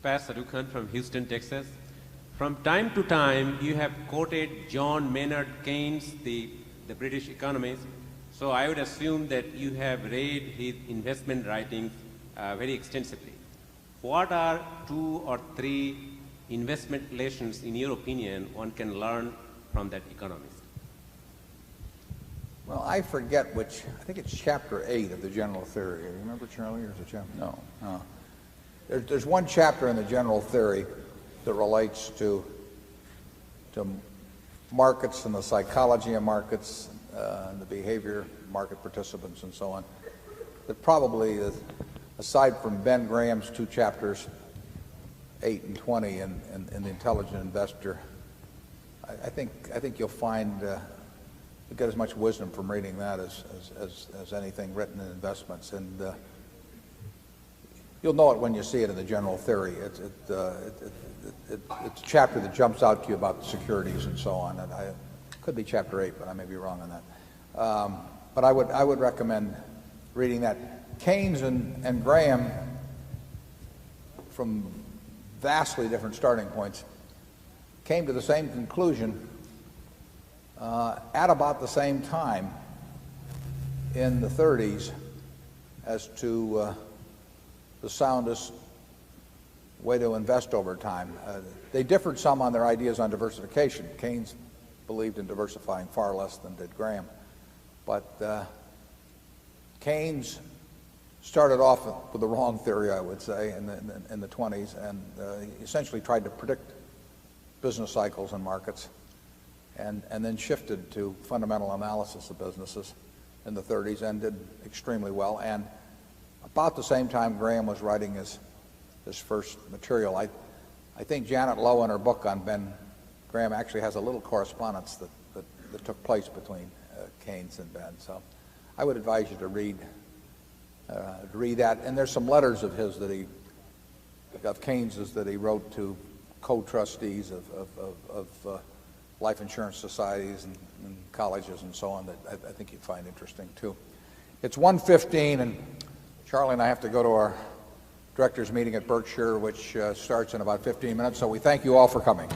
Professor Rukhan from Houston, Texas. From time to time, you have quoted John Maynard Keynes, the British economist. So I would assume that you have read his investment writings very extensively. What are 2 or 3 investment lessons, in your opinion, one can learn from that economist? Well, I forget which. I think it's chapter 8 of the General Theory. You remember, Charlie, or is it chapter? No. There's one chapter in the General Theory that relates to markets and the psychology of markets and the behavior of market participants and so on. That probably, aside from Ben Graham's 2 chapters, 8 and 20, in The Intelligent Investor, I think you'll find you get as much wisdom from reading that as anything written in investments, and you'll know it when you see it in the General Theory. It's a chapter that jumps out to you about securities and so on. And it could be chapter 8, but I may be wrong on that. But I would recommend reading that. Keynes and Graham, from vastly different starting points, came to the same conclusion at about the same time in the 30s as to the soundest way to invest over time. They differed some on their ideas on diversification. Keynes believed in diversifying far less than did Graham. But Keynes started off with the wrong theory, I would say, in the 20s, and he essentially tried to predict business cycles and markets, and then shifted to fundamental analysis of businesses in the 30s and did extremely well. And about the same time Graham was writing his first material, I think Janet Lowe in her book on Ben Graham actually has a little correspondence that took place between Keynes and Ben. So I would advise you to read that. And there's some letters of his of Keynes's that he wrote to co-trustees of life insurance societies and colleges and so on that I think you'd find interesting too. It's 1:15, and Charlie and I have to go to our directors meeting at Berkshire, which starts in about 15 minutes. So we thank you all for coming.